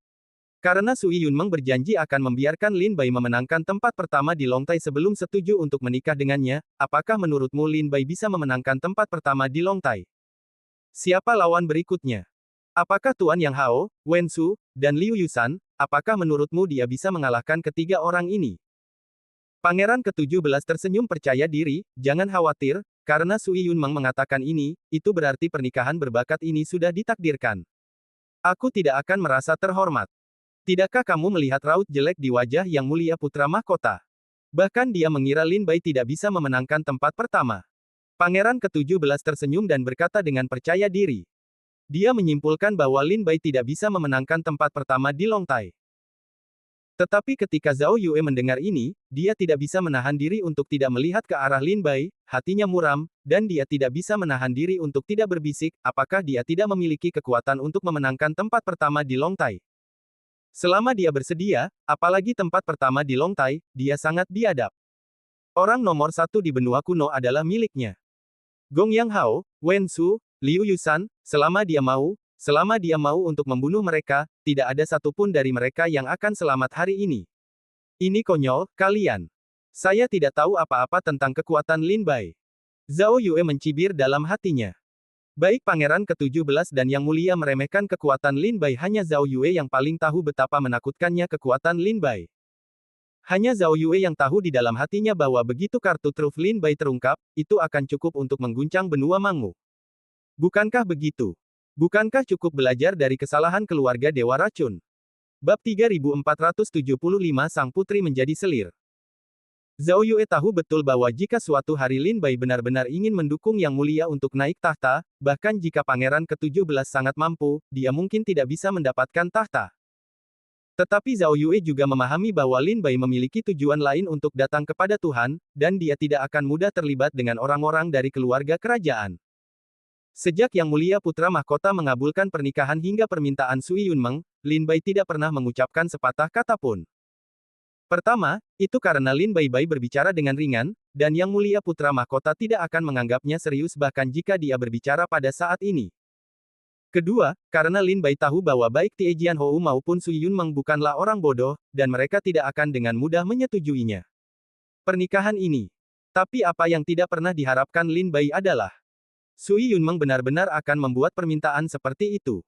Karena Sui Yunmeng berjanji akan membiarkan Lin Bai memenangkan tempat pertama di Longtai sebelum setuju untuk menikah dengannya, apakah menurutmu Lin Bai bisa memenangkan tempat pertama di Longtai? Siapa lawan berikutnya? Apakah Tuan Yang Hao, Wen Su, dan Liu Yusan, apakah menurutmu dia bisa mengalahkan ketiga orang ini? Pangeran ke-17 tersenyum percaya diri, jangan khawatir, karena Sui Yunmeng mengatakan ini, itu berarti pernikahan berbakat ini sudah ditakdirkan. Aku tidak akan merasa terhormat. Tidakkah kamu melihat raut jelek di wajah Yang Mulia Putra Mahkota? Bahkan dia mengira Lin Bai tidak bisa memenangkan tempat pertama. Pangeran ke-17 tersenyum dan berkata dengan percaya diri. Dia menyimpulkan bahwa Lin Bai tidak bisa memenangkan tempat pertama di Longtai. Tetapi ketika Zhao Yue mendengar ini, dia tidak bisa menahan diri untuk tidak melihat ke arah Lin Bai, hatinya muram, dan dia tidak bisa menahan diri untuk tidak berbisik, apakah dia tidak memiliki kekuatan untuk memenangkan tempat pertama di Longtai. Selama dia bersedia, apalagi tempat pertama di Longtai, dia sangat biadab. Orang nomor satu di benua kuno adalah miliknya. Gong Yang Hao, Wen Su, Liu Yusan, selama dia mau untuk membunuh mereka, tidak ada satupun dari mereka yang akan selamat hari ini. Ini konyol, kalian. Saya tidak tahu apa-apa tentang kekuatan Lin Bai. Zhao Yue mencibir dalam hatinya. Baik Pangeran ke-17 dan Yang Mulia meremehkan kekuatan Lin Bai, hanya Zhao Yue yang paling tahu betapa menakutkannya kekuatan Lin Bai. Hanya Zhao Yue yang tahu di dalam hatinya bahwa begitu kartu truf Lin Bai terungkap, itu akan cukup untuk mengguncang benua Mangu. Bukankah begitu? Bukankah cukup belajar dari kesalahan keluarga Dewa Racun? Bab 3475 Sang Putri menjadi selir. Zhao Yue tahu betul bahwa jika suatu hari Lin Bai benar-benar ingin mendukung Yang Mulia untuk naik tahta, bahkan jika Pangeran ke-17 sangat mampu, dia mungkin tidak bisa mendapatkan tahta. Tetapi Zhao Yue juga memahami bahwa Lin Bai memiliki tujuan lain untuk datang kepada Tuhan, dan dia tidak akan mudah terlibat dengan orang-orang dari keluarga kerajaan. Sejak Yang Mulia Putra Mahkota mengabulkan pernikahan hingga permintaan Sui Yunmeng, Lin Bai tidak pernah mengucapkan sepatah kata pun. Pertama, itu karena Lin Bai berbicara dengan ringan, dan Yang Mulia Putra Mahkota tidak akan menganggapnya serius bahkan jika dia berbicara pada saat ini. Kedua, karena Lin Bai tahu bahwa baik Tie Jianhou maupun Sui Yunmeng bukanlah orang bodoh, dan mereka tidak akan dengan mudah menyetujuinya. Pernikahan ini. Tapi apa yang tidak pernah diharapkan Lin Bai adalah Sui Yunmeng benar-benar akan membuat permintaan seperti itu.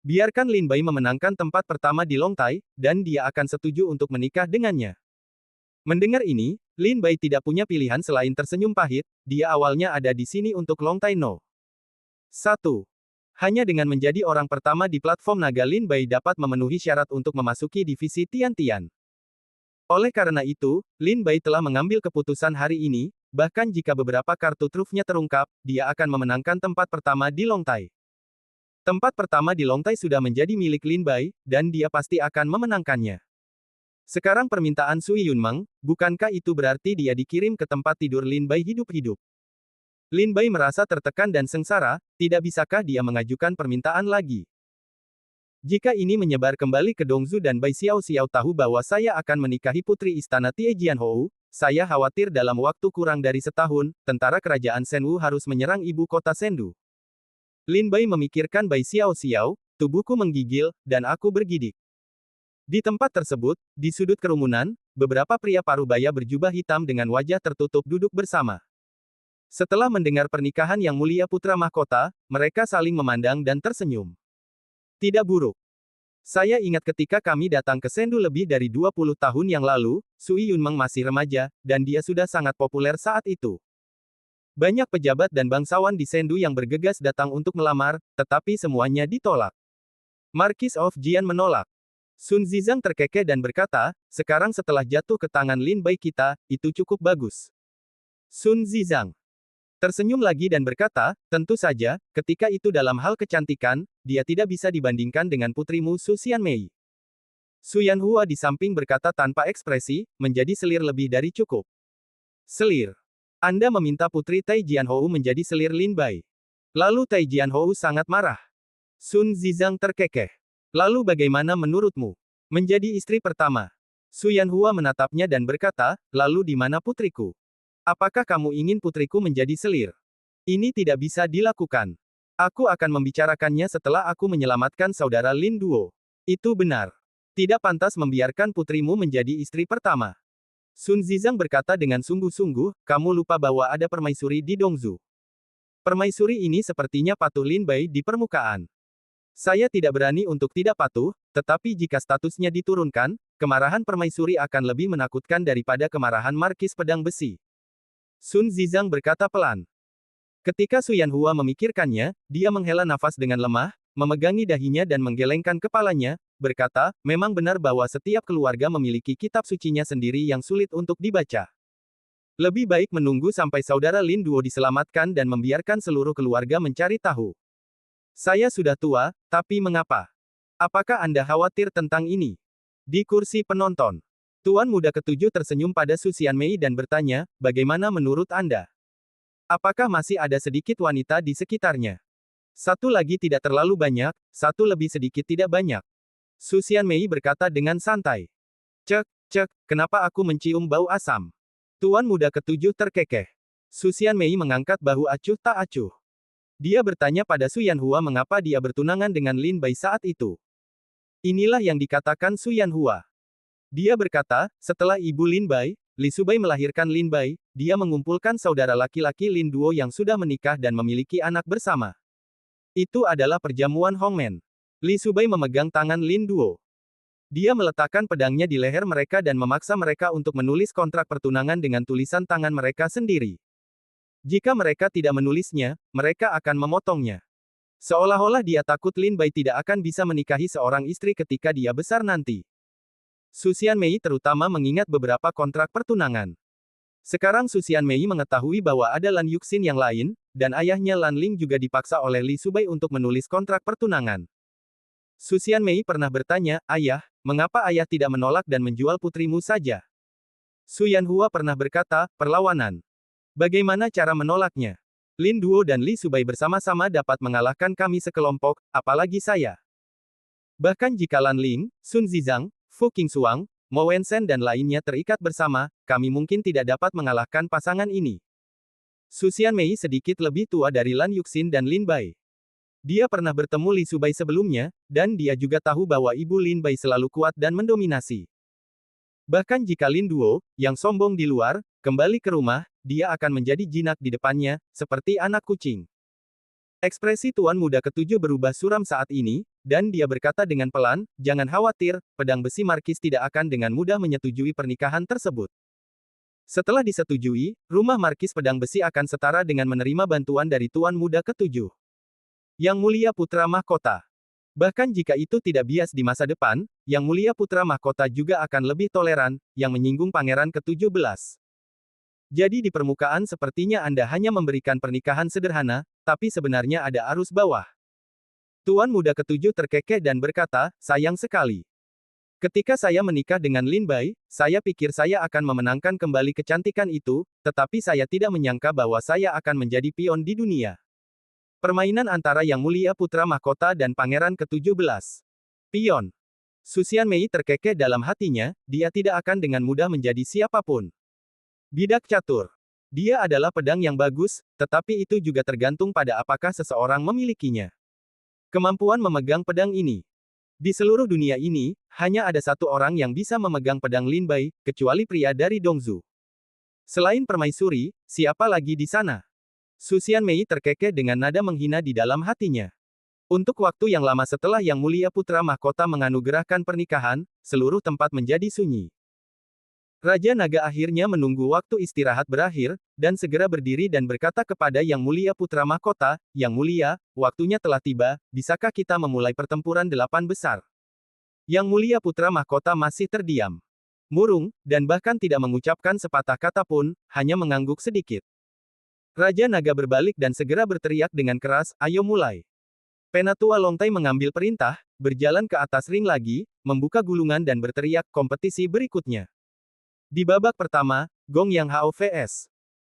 Biarkan Lin Bai memenangkan tempat pertama di Long Tai, dan dia akan setuju untuk menikah dengannya. Mendengar ini, Lin Bai tidak punya pilihan selain tersenyum pahit, dia awalnya ada di sini untuk Long Tai No. 1. Hanya dengan menjadi orang pertama di platform naga, Lin Bai dapat memenuhi syarat untuk memasuki divisi Tian-Tian. Oleh karena itu, Lin Bai telah mengambil keputusan hari ini, bahkan jika beberapa kartu trufnya terungkap, dia akan memenangkan tempat pertama di Long Tai. Tempat pertama di Long Tai sudah menjadi milik Lin Bai, dan dia pasti akan memenangkannya. Sekarang permintaan Sui Yunmeng, bukankah itu berarti dia dikirim ke tempat tidur Lin Bai hidup-hidup? Lin Bai merasa tertekan dan sengsara, tidak bisakah dia mengajukan permintaan lagi? Jika ini menyebar kembali ke Dongzu dan Bai Xiao tahu bahwa saya akan menikahi putri istana Tie Jianhou, saya khawatir dalam waktu kurang dari setahun, tentara kerajaan Shenwu harus menyerang ibu kota Shendu. Lin Bai memikirkan Bai Xiao, tubuhku menggigil, dan aku bergidik. Di tempat tersebut, di sudut kerumunan, beberapa pria parubaya berjubah hitam dengan wajah tertutup duduk bersama. Setelah mendengar pernikahan Yang Mulia Putra Mahkota, mereka saling memandang dan tersenyum. Tidak buruk. Saya ingat ketika kami datang ke Shendu lebih dari 20 tahun yang lalu, Sui Yunmeng masih remaja, dan dia sudah sangat populer saat itu. Banyak pejabat dan bangsawan di Shendu yang bergegas datang untuk melamar, tetapi semuanya ditolak. Marquis of Jian menolak. Sun Zizang terkekeh dan berkata, sekarang setelah jatuh ke tangan Lin Bai kita, itu cukup bagus. Sun Zizang tersenyum lagi dan berkata, tentu saja, ketika itu dalam hal kecantikan, dia tidak bisa dibandingkan dengan putrimu Su Xianmei. Su Yanhua di samping berkata tanpa ekspresi, menjadi selir lebih dari cukup. Selir. Anda meminta putri Tai Jianhou menjadi selir Lin Bai. Lalu Tai Jianhou sangat marah. Sun Zizang terkekeh. Lalu bagaimana menurutmu? Menjadi istri pertama. Su Yanhua menatapnya dan berkata, lalu di mana putriku? Apakah kamu ingin putriku menjadi selir? Ini tidak bisa dilakukan. Aku akan membicarakannya setelah aku menyelamatkan saudara Lin Duo. Itu benar. Tidak pantas membiarkan putrimu menjadi istri pertama. Sun Zizang berkata dengan sungguh-sungguh, kamu lupa bahwa ada permaisuri di Dongzu. Permaisuri ini sepertinya patuh Lin Bai di permukaan. Saya tidak berani untuk tidak patuh, tetapi jika statusnya diturunkan, kemarahan permaisuri akan lebih menakutkan daripada kemarahan Markis Pedang Besi. Sun Zizang berkata pelan. Ketika Su Yanhua memikirkannya, dia menghela nafas dengan lemah, memegangi dahinya dan menggelengkan kepalanya, berkata, memang benar bahwa setiap keluarga memiliki kitab sucinya sendiri yang sulit untuk dibaca. Lebih baik menunggu sampai saudara Lin Duo diselamatkan dan membiarkan seluruh keluarga mencari tahu. Saya sudah tua, tapi mengapa? Apakah Anda khawatir tentang ini? Di kursi penonton, Tuan Muda Ketujuh tersenyum pada Su Xianmei dan bertanya, bagaimana menurut Anda? Apakah masih ada sedikit wanita di sekitarnya? Satu lagi tidak terlalu banyak, satu lebih sedikit tidak banyak. Su Xianmei berkata dengan santai. Cek, kenapa aku mencium bau asam? Tuan Muda Ketujuh terkekeh. Su Xianmei mengangkat bahu acuh tak acuh. Dia bertanya pada Su Yanhua mengapa dia bertunangan dengan Lin Bai saat itu. Inilah yang dikatakan Su Yanhua. Dia berkata, setelah ibu Lin Bai, Li Subai melahirkan Lin Bai, dia mengumpulkan saudara laki-laki Lin Duo yang sudah menikah dan memiliki anak bersama. Itu adalah perjamuan Hongmen. Li Subai memegang tangan Lin Duo. Dia meletakkan pedangnya di leher mereka dan memaksa mereka untuk menulis kontrak pertunangan dengan tulisan tangan mereka sendiri. Jika mereka tidak menulisnya, mereka akan memotongnya. Seolah-olah dia takut Lin Bai tidak akan bisa menikahi seorang istri ketika dia besar nanti. Su Xianmei terutama mengingat beberapa kontrak pertunangan. Sekarang Su Xianmei mengetahui bahwa ada Lan Yuxin yang lain, dan ayahnya Lan Ling juga dipaksa oleh Li Subai untuk menulis kontrak pertunangan. Su Xianmei pernah bertanya, "Ayah, mengapa ayah tidak menolak dan menjual putrimu saja?" Su Yanhua pernah berkata, "Perlawanan. Bagaimana cara menolaknya? Lin Duo dan Li Subai bersama-sama dapat mengalahkan kami sekelompok, apalagi saya. Bahkan jika Lan Ling, Sun Zizang, Fu Qingxuang, Mo Wensen dan lainnya terikat bersama, kami mungkin tidak dapat mengalahkan pasangan ini." Su Xianmei sedikit lebih tua dari Lan Yuxin dan Lin Bai. Dia pernah bertemu Li Subai sebelumnya, dan dia juga tahu bahwa ibu Lin Bai selalu kuat dan mendominasi. Bahkan jika Lin Duo, yang sombong di luar, kembali ke rumah, dia akan menjadi jinak di depannya, seperti anak kucing. Ekspresi tuan muda ketujuh berubah suram saat ini, dan dia berkata dengan pelan, "Jangan khawatir, pedang besi Markis tidak akan dengan mudah menyetujui pernikahan tersebut. Setelah disetujui, rumah Markis Pedang Besi akan setara dengan menerima bantuan dari tuan muda ketujuh. Yang Mulia Putra Mahkota. Bahkan jika itu tidak bias di masa depan, Yang Mulia Putra Mahkota juga akan lebih toleran, yang menyinggung Pangeran ke-17. Jadi di permukaan sepertinya Anda hanya memberikan pernikahan sederhana, tapi sebenarnya ada arus bawah." Tuan muda ketujuh terkekeh dan berkata, "Sayang sekali. Ketika saya menikah dengan Lin Bai, saya pikir saya akan memenangkan kembali kecantikan itu, tetapi saya tidak menyangka bahwa saya akan menjadi pion di dunia. Permainan antara Yang Mulia Putra Mahkota dan Pangeran ke-17. Pion." Su Xianmei terkekeh dalam hatinya, dia tidak akan dengan mudah menjadi siapapun. Bidak catur. Dia adalah pedang yang bagus, tetapi itu juga tergantung pada apakah seseorang memilikinya. Kemampuan memegang pedang ini. Di seluruh dunia ini, hanya ada satu orang yang bisa memegang pedang Lin Bai, kecuali pria dari Dongzu. Selain permaisuri, siapa lagi di sana? Su Xianmei terkekeh dengan nada menghina di dalam hatinya. Untuk waktu yang lama setelah Yang Mulia Putra Mahkota menganugerahkan pernikahan, seluruh tempat menjadi sunyi. Raja Naga akhirnya menunggu waktu istirahat berakhir, dan segera berdiri dan berkata kepada Yang Mulia Putra Mahkota, "Yang Mulia, waktunya telah tiba, bisakah kita memulai pertempuran 8 besar?" Yang Mulia Putra Mahkota masih terdiam. Murung, dan bahkan tidak mengucapkan sepatah kata pun, hanya mengangguk sedikit. Raja Naga berbalik dan segera berteriak dengan keras, "Ayo mulai." Penatua Longtai mengambil perintah, berjalan ke atas ring lagi, membuka gulungan dan berteriak, "Kompetisi berikutnya." Di babak pertama, Gong Yang Hao vs.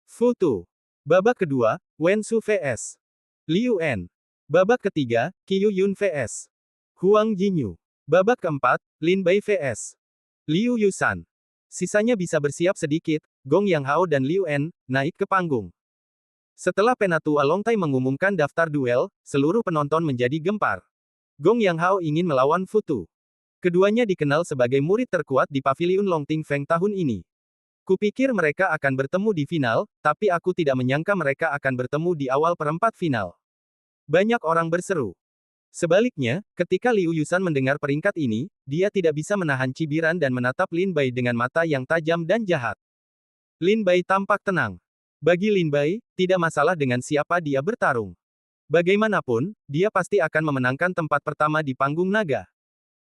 Fu Tu. Babak kedua, Wen Su vs. Liu En. Babak ketiga, Qiu Yun vs. Huang Jinyu. Babak keempat, Lin Bai vs. Liu Yusan. Sisanya bisa bersiap sedikit, Gong Yang Hao dan Liu En naik ke panggung. Setelah Penatua Longtai mengumumkan daftar duel, seluruh penonton menjadi gempar. Gong Yang Hao ingin melawan Fu Tu. Keduanya dikenal sebagai murid terkuat di Paviliun Longting Feng tahun ini. Kupikir mereka akan bertemu di final, tapi aku tidak menyangka mereka akan bertemu di awal perempat final. Banyak orang berseru. Sebaliknya, ketika Liu Yusan mendengar peringkat ini, dia tidak bisa menahan cibiran dan menatap Lin Bai dengan mata yang tajam dan jahat. Lin Bai tampak tenang. Bagi Lin Bai, tidak masalah dengan siapa dia bertarung. Bagaimanapun, dia pasti akan memenangkan tempat pertama di panggung naga.